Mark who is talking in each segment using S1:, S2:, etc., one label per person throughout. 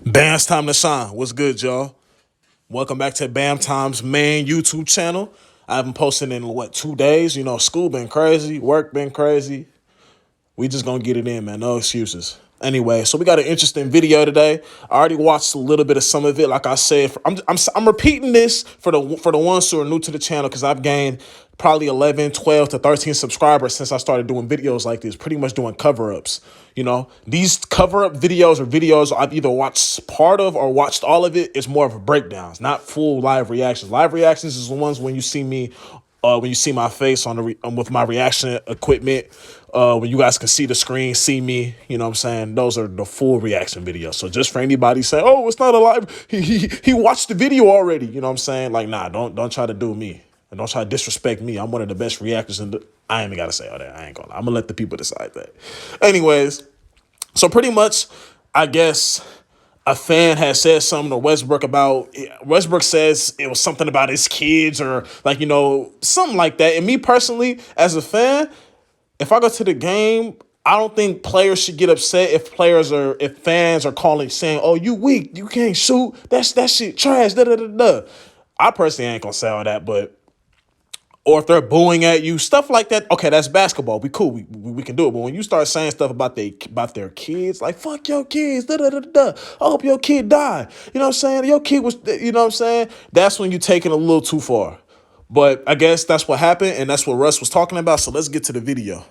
S1: Bam's time to shine. What's good, y'all? Welcome back to BamTime's main YouTube channel. I haven't posted in, 2 days? You know, school been crazy, work been crazy. We just gonna get it in, man. No excuses. Anyway, so we got an interesting video today. I already watched a little bit of some of it. Like I said, I'm repeating this for the ones who are new to the channel because I've gained probably 11, 12 to 13 subscribers since I started doing videos like this, pretty much doing cover-ups. You know, these cover-up videos or videos I've either watched part of or watched all of it. It's more of a breakdowns, not full live reactions. Live reactions is the ones when you see me when you see my face on the with my reaction equipment, when you guys can see the screen, see me, you know what I'm saying? Those are the full reaction videos. So just for anybody saying, oh, it's not a live, he watched the video already, you know what I'm saying? Like, nah, don't try to do me. And don't try to disrespect me. I'm one of the best reactors I ain't even gotta say all that. I ain't gonna lie. I'm gonna let the people decide that. Anyways, so pretty much, I guess a fan has said something to Westbrook about Westbrook says it was something about his kids or like, you know, something like that. And me personally, as a fan, if I go to the game, I don't think players should get upset if fans are calling saying, oh, you weak, you can't shoot. That shit trash. Da da da da. I personally ain't gonna say all that, but or if they're booing at you, stuff like that. Okay, that's basketball. We cool. We can do it. But when you start saying stuff about their kids, like fuck your kids, da da da da. I hope your kid died. You know what I'm saying? Your kid was, you know what I'm saying? That's when you're taking it a little too far. But I guess that's what happened, and that's what Russ was talking about. So let's get to the video.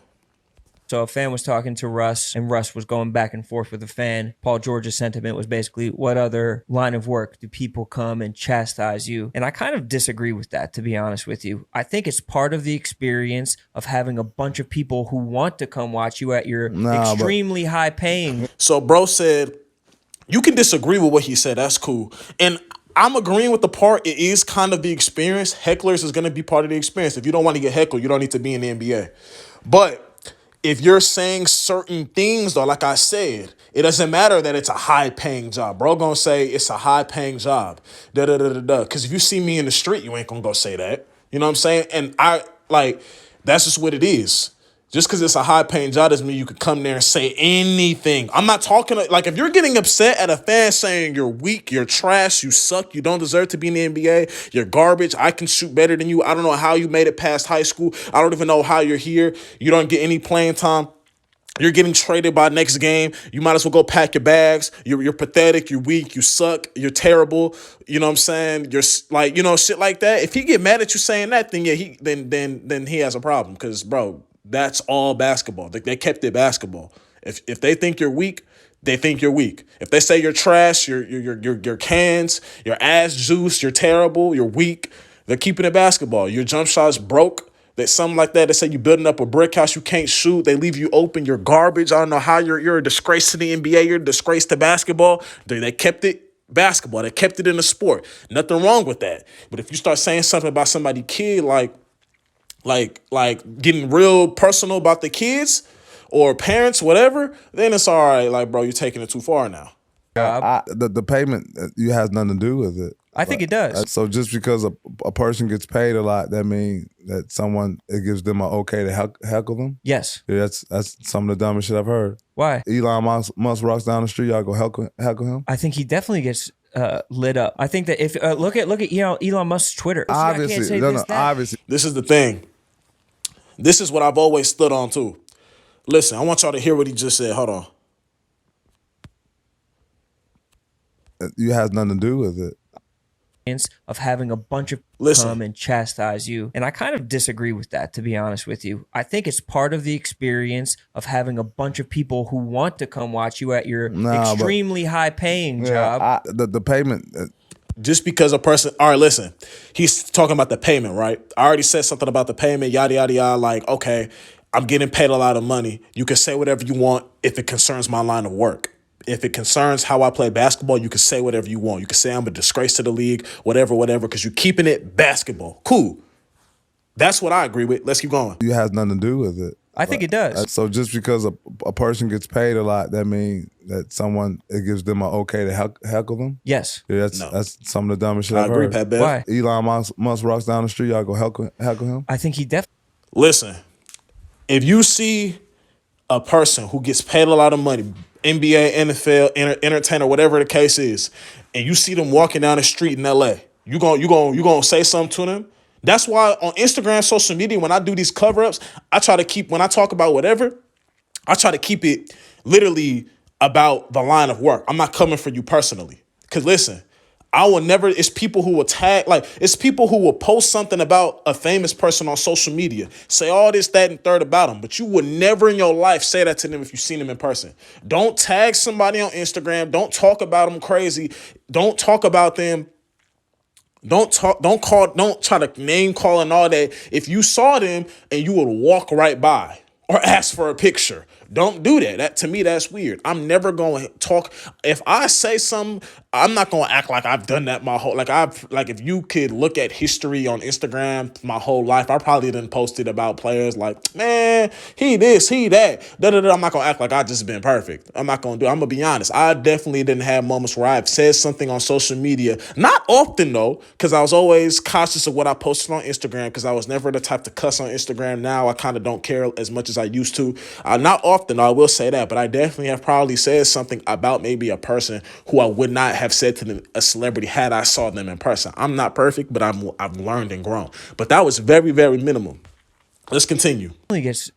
S2: So a fan was talking to Russ, and Russ was going back and forth with a fan. Paul George's sentiment was basically, what other line of work do people come and chastise you? And I kind of disagree with that, to be honest with you. I think it's part of the experience of having a bunch of people who want to come watch you at your extremely high paying.
S1: So bro said, you can disagree with what he said. That's cool. And I'm agreeing with the part. It is kind of the experience. Hecklers is going to be part of the experience. If you don't want to get heckled, you don't need to be in the NBA. But if you're saying certain things, though, like I said, it doesn't matter that it's a high-paying job. Bro gonna say it's a high-paying job. Da-da-da-da-da. Because if you see me in the street, you ain't gonna go say that. You know what I'm saying? And that's just what it is. Just because it's a high-paying job doesn't mean you could come there and say anything. I'm not talking, like, if you're getting upset at a fan saying you're weak, you're trash, you suck, you don't deserve to be in the NBA, you're garbage, I can shoot better than you, I don't know how you made it past high school, I don't even know how you're here, you don't get any playing time, you're getting traded by next game. You might as well go pack your bags. You're pathetic. You're weak. You suck. You're terrible. You know what I'm saying? You're like, you know, shit like that. If he get mad at you saying that, then yeah, then he has a problem. Because bro, that's all basketball. They kept it basketball. If they think you're weak, they think you're weak. If they say you're trash, you're cans, your ass juice, you're terrible, you're weak. They're keeping it basketball. Your jump shot's broke. That something like that. They say you're building up a brick house, you can't shoot. They leave you open. You're garbage. I don't know how you're a disgrace to the NBA. You're a disgrace to basketball. They kept it basketball. They kept it in the sport. Nothing wrong with that. But if you start saying something about somebody's kid, like getting real personal about the kids or parents, whatever, then it's all right. Like, bro, you're taking it too far now.
S3: The payment has nothing to do with it.
S2: I think it does.
S3: So just because a person gets paid a lot, that means that it gives them an okay to heckle them?
S2: Yes.
S3: Yeah, that's some of the dumbest shit I've heard.
S2: Why?
S3: Elon Musk walks down the street, y'all go heckle him?
S2: I think he definitely gets lit up. I think that if look at Elon Musk's Twitter.
S3: Obviously, obviously.
S1: This is the thing. This is what I've always stood on too. Listen, I want y'all to hear what he just said. Hold on.
S3: It has nothing to do with it.
S2: Of having a bunch of come and chastise you. And I kind of disagree with that, to be honest with you. I think it's part of the experience of having a bunch of people who want to come watch you at your extremely high paying job.
S3: The payment.
S1: Just because a person, all right, listen, he's talking about the payment, right? I already said something about the payment, yada, yada, yada. Like, okay, I'm getting paid a lot of money. You can say whatever you want if it concerns my line of work. If it concerns how I play basketball, you can say whatever you want. You can say I'm a disgrace to the league, whatever, because you're keeping it basketball. Cool. That's what I agree with. Let's keep going.
S3: It has nothing to do with it.
S2: I think it does.
S3: So just because a person gets paid a lot, that means that it gives them an okay to heckle them?
S2: Yes.
S3: Yeah, that's some of the dumbest shit I've heard.
S1: I agree, Pat Bev.
S2: Why?
S3: Elon Musk walks down the street, y'all go heckle him?
S2: I think he definitely.
S1: Listen, if you see a person who gets paid a lot of money, NBA, NFL, entertainer, whatever the case is, and you see them walking down the street in LA, you gonna say something to them? That's why on Instagram, social media, when I do these cover-ups, I try to keep, when I talk about whatever, I try to keep it literally about the line of work. I'm not coming for you personally. Because listen, I will never, it's people who will tag, like, it's people who will post something about a famous person on social media, say all this, that, and third about them, but you would never in your life say that to them if you've seen them in person. Don't tag somebody on Instagram. Don't talk about them crazy. Don't talk about them. Don't try to name call and all that. If you saw them and you would walk right by or ask for a picture, don't do that. That, to me, that's weird. I'm never going to talk. If I say something, I'm not going to act like I've done that my whole, like if you could look at history on Instagram my whole life, I probably done posted about players like, man, he this, he that, da-da-da. I'm not going to act like I just been perfect. I'm not going to do it. I'm going to be honest. I definitely didn't have moments where I've said something on social media. Not often, though, because I was always cautious of what I posted on Instagram, because I was never the type to cuss on Instagram. Now I kind of don't care as much as I used to. Not often, I will say that, but I definitely have probably said something about maybe a person who I would not have said to them, a celebrity, had I saw them in person. I'm not perfect, but I've learned and grown. But that was very, very minimum. Let's continue.
S2: Really gets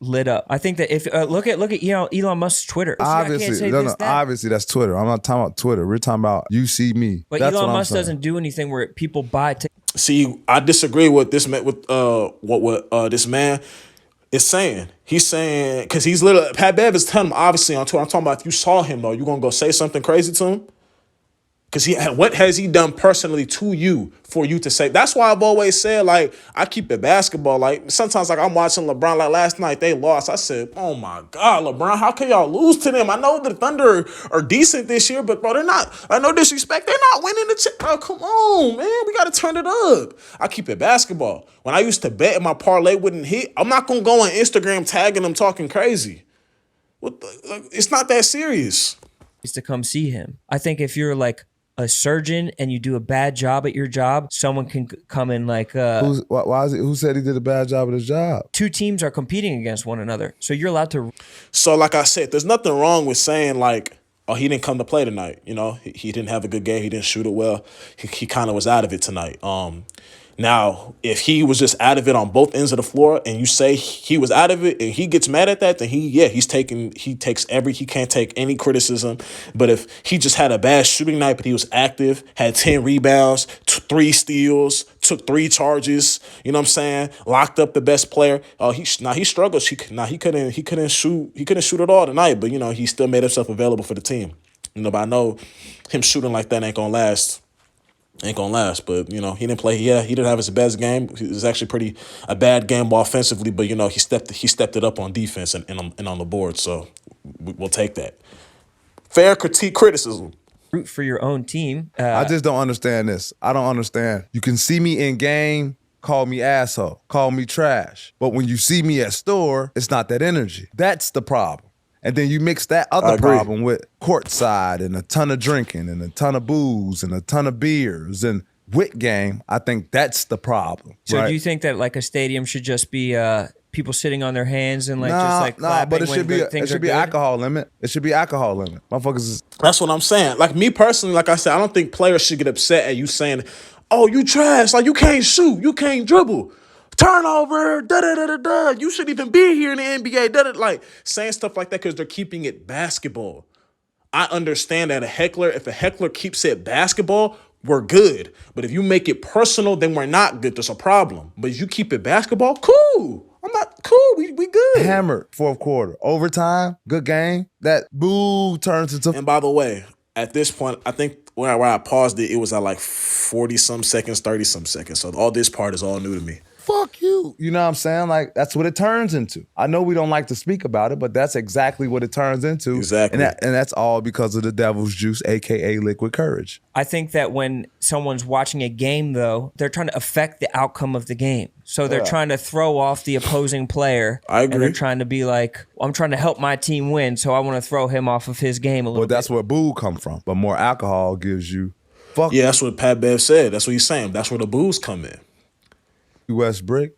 S2: lit up. I think that if look at Elon Musk's Twitter.
S3: Obviously that's Twitter. I'm not talking about Twitter. We're talking about you see me.
S2: But
S3: that's
S2: Elon Musk doesn't do anything where people buy tickets.
S1: See, I disagree with this man, with what this man is saying. He's saying, because he's literally, Pat Bev is telling him obviously on Twitter. I'm talking about if you saw him though, you gonna go say something crazy to him? Because what has he done personally to you for you to say? That's why I've always said, like, I keep it basketball. Like, sometimes, like, I'm watching LeBron. Like, last night, they lost. I said, oh, my God, LeBron, how can y'all lose to them? I know the Thunder are decent this year, but, bro, they're not. No disrespect. They're not winning the bro, come on, man. We got to turn it up. I keep it basketball. When I used to bet and my parlay wouldn't hit, I'm not going to go on Instagram tagging them talking crazy. It's not that serious.
S2: To come see him. I think if you're, like, a surgeon and you do a bad job at your job, someone can come in like
S3: who said he did a bad job at his job?
S2: Two teams are competing against one another, so you're allowed to.
S1: So like I said, there's nothing wrong with saying like, oh, he didn't come to play tonight, you know, he didn't have a good game, he didn't shoot it well, he kind of was out of it tonight. Now, if he was just out of it on both ends of the floor and you say he was out of it and he gets mad at that, then he can't take any criticism. But if he just had a bad shooting night, but he was active, had 10 rebounds, 3 steals, took 3 charges, you know what I'm saying? Locked up the best player. He struggles. He couldn't shoot at all tonight, but you know, he still made himself available for the team. You know, but I know him shooting like that ain't gonna last, but you know, he didn't play. Yeah, he didn't have his best game. It was actually a bad game offensively, but you know, he stepped it up on defense and on the board. So we'll take that. Fair criticism.
S2: Root for your own team.
S3: I just don't understand this. I don't understand. You can see me in game, call me asshole, call me trash, but when you see me at store, it's not that energy. That's the problem. And then you mix that other problem with courtside and a ton of drinking and a ton of booze and a ton of beers and with game. I think that's the problem.
S2: So
S3: right?
S2: Do you think that like a stadium should just be people sitting on their hands and like clapping?
S3: But it should be alcohol limit. It should be alcohol limit. Motherfuckers.
S1: That's what I'm saying. Like me personally, like I said, I don't think players should get upset at you saying, "Oh, you trash! Like you can't shoot, you can't dribble." Turnover, da-da-da-da-da. You shouldn't even be here in the NBA, da-da. Like, saying stuff like that because they're keeping it basketball. I understand that if a heckler keeps it basketball, we're good. But if you make it personal, then we're not good. There's a problem. But if you keep it basketball, cool. I'm not cool. We good.
S3: Hammered fourth quarter. Overtime, good game. That boo turns into...
S1: And by the way, at this point, I think where I paused it was at like 40-some seconds, 30-some seconds. So all this part is all new to me.
S3: Fuck you. You know what I'm saying? Like, that's what it turns into. I know we don't like to speak about it, but that's exactly what it turns into.
S1: Exactly.
S3: And that's all because of the devil's juice, a.k.a. liquid courage.
S2: I think that when someone's watching a game, though, they're trying to affect the outcome of the game. So they're trying to throw off the opposing player.
S1: I agree.
S2: And they're trying to be like, I'm trying to help my team win, so I want to throw him off of his game a little bit.
S3: Well, that's where boo come from. But more alcohol gives you... Fuck.
S1: Yeah, that's what Pat Bev said. That's what he's saying. That's where the booze come in.
S3: Westbrook.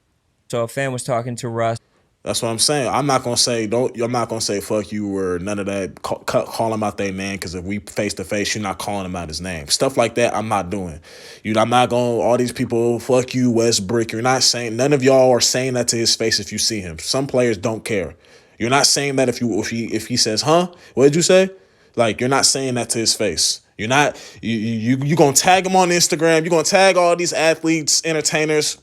S2: So a fan was talking to Russ.
S1: That's what I'm saying. I'm not gonna say don't. I'm not gonna say fuck you or none of that. Call him out their name, because if we face to face, you're not calling him out his name. Stuff like that, I'm not doing. I'm not going. All these people, fuck you, Westbrook. You're not saying. None of y'all are saying that to his face if you see him. Some players don't care. You're not saying that if he says, huh? What did you say? Like, you're not saying that to his face. You're not. You gonna tag him on Instagram. You're gonna tag all these athletes, entertainers,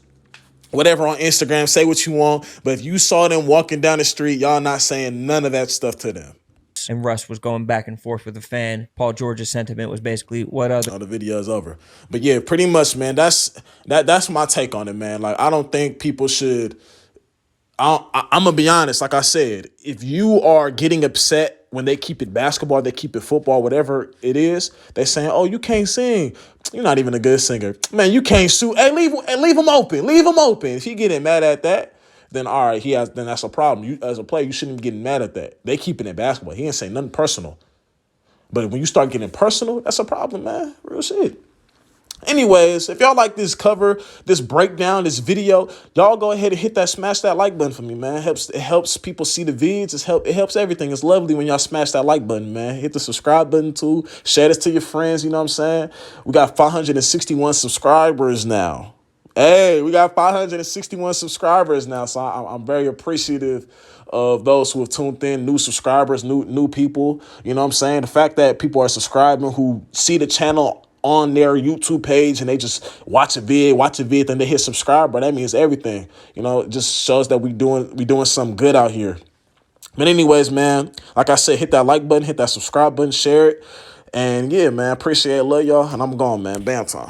S1: whatever on Instagram, say what you want. But if you saw them walking down the street, y'all not saying none of that stuff to them.
S2: And Russ was going back and forth with a fan. Paul George's sentiment was basically, what other...
S1: Oh, the video is over. But yeah, pretty much, man, that's my take on it, man. Like, I don't think people should... I'm gonna be honest. Like I said, if you are getting upset when they keep it basketball, they keep it football, whatever it is, they saying, "Oh, you can't sing. You're not even a good singer, man. You can't shoot. Hey, leave him open. Leave him open." If he getting mad at that, then all right, then that's a problem. You, as a player, you shouldn't be getting mad at that. They keeping it basketball. He ain't saying nothing personal. But when you start getting personal, that's a problem, man. Real shit. Anyways, if y'all like this cover, this breakdown, this video, y'all go ahead and smash that like button for me, man. It helps people see the vids. It helps everything. It's lovely when y'all smash that like button, man. Hit the subscribe button too. Share this to your friends, you know what I'm saying? We got 561 subscribers now. Hey, we got 561 subscribers now, so I'm very appreciative of those who have tuned in, new subscribers, new people. You know what I'm saying? The fact that people are subscribing who see the channel on their YouTube page and they just watch a vid, then they hit subscribe, bro. That means everything. You know, it just shows that we doing something good out here. But anyways, man, like I said, hit that like button, hit that subscribe button, share it. And yeah, man, appreciate it. Love y'all. And I'm gone, man. Bam time.